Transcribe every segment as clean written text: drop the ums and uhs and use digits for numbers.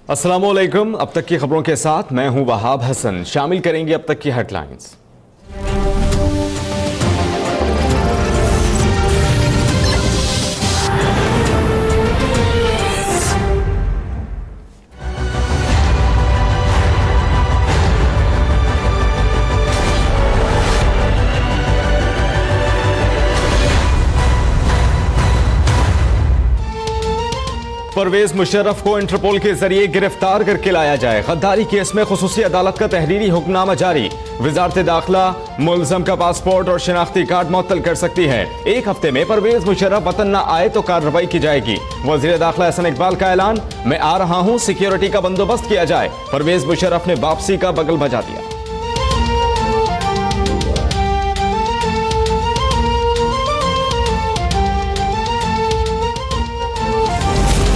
अस्सलामुअलैकुम। अब तक की खबरों के साथ मैं हूं वहाब हसन। शामिल करेंगे अब तक की हेडलाइंस। परवेज मुशर्रफ को इंटरपोल के जरिए गिरफ्तार करके लाया जाए। गद्दारी केस में खुसूसी अदालत का तहरीरी हुक्मनामा जारी। वजारत दाखिला मुलजम का पासपोर्ट और शनाख्ती कार्ड मुअत्तल कर सकती है। एक हफ्ते में परवेज मुशर्रफ वतन न आए तो कार्रवाई की जाएगी। वजीर दाखिला एहसन इकबाल का ऐलान, मैं आ रहा हूं, सिक्योरिटी का बंदोबस्त किया जाए। परवेज मुशर्रफ ने वापसी का बगल बजा दिया।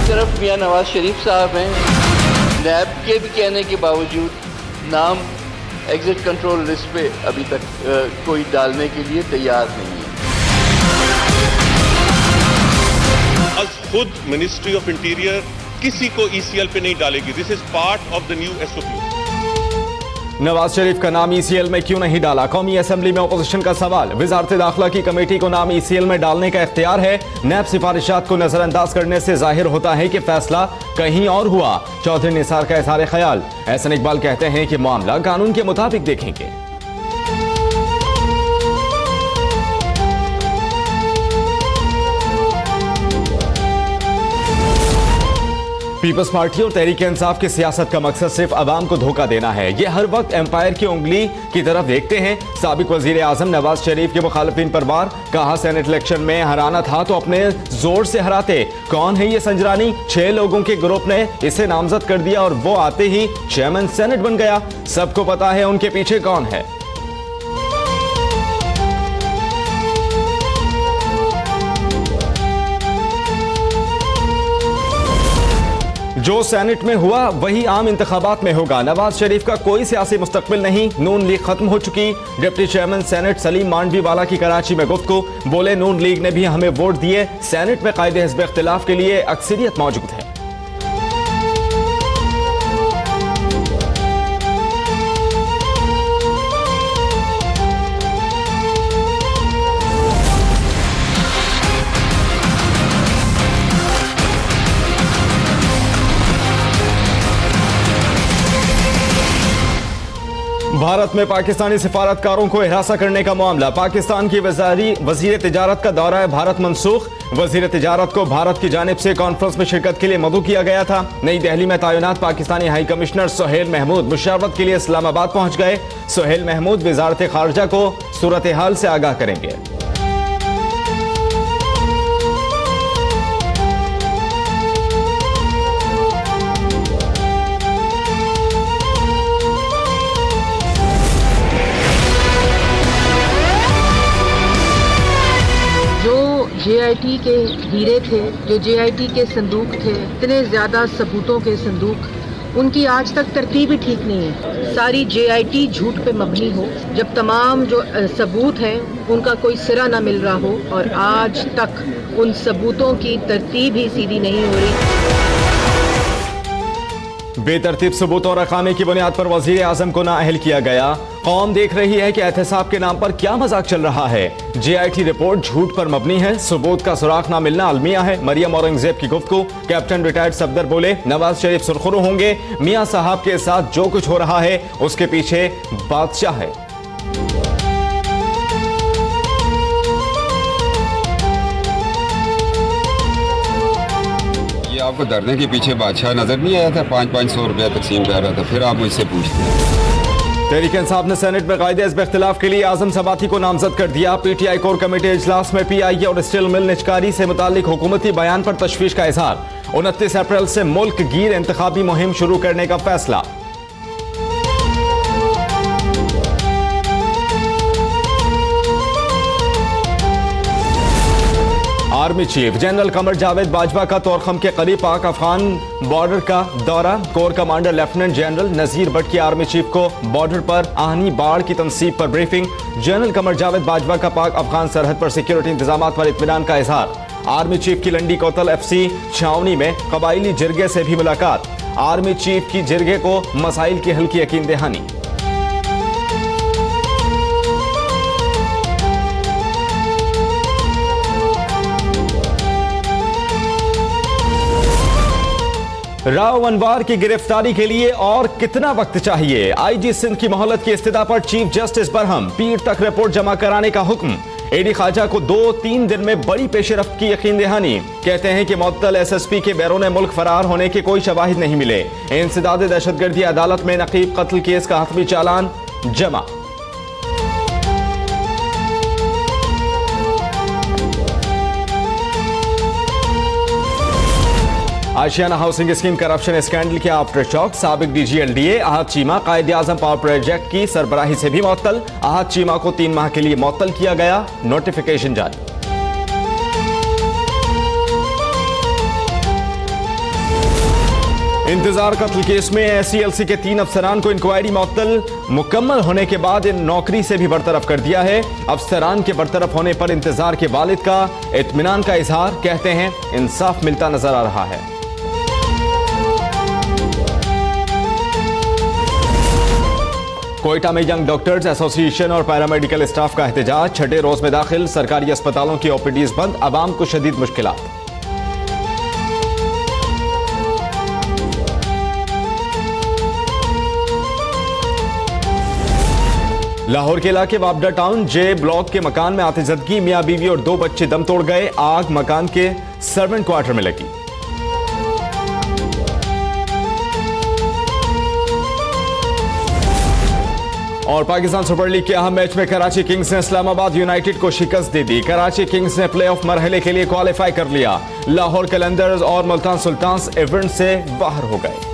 तरफ मियां नवाज शरीफ साहब हैं, नैब के भी कहने के बावजूद नाम एग्जिट कंट्रोल लिस्ट पे अभी तक कोई डालने के लिए तैयार नहीं है। आज खुद मिनिस्ट्री ऑफ इंटीरियर किसी को ईसीएल पे नहीं डालेगी। This is part of the new SOP. Nawaz Sharif का नाम ईसीएल में क्यों नहीं डाला? कौमी असेंबली में अपोजिशन का सवाल। वजारत दाखिला की कमेटी को नाम ईसीएल में डालने का इख्तियार है। नैब सिफारिशात को नजरअंदाज करने से जाहिर होता है कि फैसला कहीं और हुआ। चौधरी निसार का इज़हार ख्याल। एहसन इकबाल कहते हैं कि मामला कानून के मुताबिक देखेंगे। पीपल्स पार्टी और तहरीक इंसाफ की सियासत का मकसद सिर्फ अवाम को धोखा देना है। ये हर वक्त एम्पायर की उंगली की तरफ देखते हैं। साबिक वजीर आजम नवाज शरीफ के मुखालिफिन पर वार। कहा सेनेट इलेक्शन में हराना था तो अपने जोर से हराते। कौन है ये संजरानी? 6 लोगों के ग्रुप ने इसे नामजद कर दिया और वो आते ही चेयरमैन सेनेट बन गया। सबको पता है उनके पीछे कौन है। जो सेनेट में हुआ वही आम इंतखाबात में होगा। नवाज शरीफ का कोई सियासी मुस्तकबिल नहीं। नून लीग खत्म हो चुकी। Deputy chairman senate Saleem Mandviwala की कराची में गुफ्तगू। बोले नून लीग ने भी हमें वोट दिए। सेनेट में कायदे हिज़्ब इख्तिलाफ के लिए अक्सरियत मौजूद है। भारत में पाकिस्तानी सिफारतकारों को हिरासा करने का मामला। पाकिस्तान की वजीर तिजारत का दौरा भारत मनसूख। वजीर तिजारत को भारत की जानिब से कॉन्फ्रेंस में शिरकत के लिए मदऊ किया गया था। नई दिल्ली में तैनात पाकिस्तानी हाई कमिश्नर सोहेल महमूद मुशावरत के लिए इस्लामाबाद पहुंच गए। सोहेल महमूद वजारत खारजा को सूरत हाल से आगाह करेंगे। जेआईटी के हीरे थे, जो जेआईटी के संदूक थे, इतने ज्यादा सबूतों के संदूक, उनकी आज तक तरतीब ही ठीक नहीं है। सारी जेआईटी झूठ पे मबनी हो, जब तमाम जो सबूत हैं उनका कोई सिरा ना मिल रहा हो और आज तक उन सबूतों की तरतीब ही सीधी नहीं हो रही। बेतरतीब सबूतों और अकामे की बुनियाद पर वजीर आजम को नाअहल किया गया। कौम देख रही है कि एहतसाब के नाम पर क्या मजाक चल रहा है। जेआईटी रिपोर्ट झूठ पर मबनी है। सबूत का सुराख ना मिलना अलमिया है। मरियम औरंगजेब की गुफ्तगू। कैप्टन रिटायर्ड सफदर बोले नवाज शरीफ सुरखरू होंगे। मियां साहब के साथ जो कुछ हो रहा है उसके पीछे बादशाह है। आपको धरने के पीछे बादशाह नजर नहीं आया था? 500-500 रुपया तकसीम कर रहा था। फिर आप मुझसे पूछते हैं। तहरीक इंसाफ ने सेनेट में कायदे हिज़्ब इख्तिलाफ के लिए आजम सबाती को नामजद कर दिया। पीटीआई कोर कमेटी इजलास में पीआईए और स्टील मिल निचकारी से मुतालिक हुकूमती बयान पर तशवीश का इजहार। 29 अप्रैल से मुल्क गिर इंतखाबी मुहिम शुरू करने का फैसला। Army chief general Qamar Javed Bajwa का तोरखम के करीब पाक अफगान बॉर्डर का दौरा। कोर कमांडर लेफ्टिनेंट जनरल नजीर भट्ट की आर्मी चीफ को बॉर्डर पर आहनी बाढ़ की तनसीब पर ब्रीफिंग। जनरल कमर जावेद बाजवा का पाक अफगान सरहद पर सिक्योरिटी इंतजाम पर इत्मीनान का इजहार। आर्मी चीफ की लंडी कोतल FC छावनी में कबायली जिरगे से भी मुलाकात। आर्मी चीफ की जिरगे को मसाइल की हल की यकीन दहानी। राव अनवार की गिरफ्तारी के लिए और कितना वक्त चाहिए? IG सिंध की मोहलत की इस्तदा पर चीफ जस्टिस बरहम। पीर तक रिपोर्ट जमा कराने का हुक्म। AD ख्वाजा को 2-3 दिन में बड़ी पेशरफ्त की यकीन दहानी। कहते हैं कि मुअत्तल SSP के बैरून मुल्क फरार होने के कोई शवाहिद नहीं मिले। इंसदाद दहशतगर्दी अदालत में नकीब कत्ल केस का हतमी चालान जमा। आशियाना हाउसिंग स्कीम करप्शन स्कैंडल के आफ्टर शॉक। साबिक DG LDA आहत चीमा कायदे आजम पावर प्रोजेक्ट की सरबराही से भी मुअत्तल। आहत चीमा को 3 माह के लिए मुअत्तल किया गया, नोटिफिकेशन जारी। इंतजार कत्ल केस में SCLC के 3 अफसरान को इंक्वायरी मुअत्तल मुकम्मल होने के बाद इन नौकरी से भी बरतरफ कर दिया है। अफसरान के बरतरफ होने पर इंतजार के वालिद का इत्मीनान का इजहार। कहते हैं इंसाफ मिलता नजर आ रहा है। कोयटा में यंग डॉक्टर्स एसोसिएशन और पैरामेडिकल स्टाफ का एहतजाज। 6ठे रोज में दाखिल सरकारी अस्पतालों की OPDs बंद, आवाम को शदीद मुश्किलात। लाहौर के इलाके वाबडा टाउन J ब्लॉक के मकान में आतिशबाजी। मियां बीवी और 2 बच्चे दम तोड़ गए। आग मकान के सर्वेंट क्वार्टर में लगी। और पाकिस्तान सुपर लीग के अहम मैच में कराची किंग्स ने इस्लामाबाद यूनाइटेड को शिकस्त दे दी। कराची किंग्स ने प्लेऑफ मरहले के लिए क्वालिफाई कर लिया। लाहौर कलंदर्स और मुल्तान सुल्तान्स इवेंट से बाहर हो गए।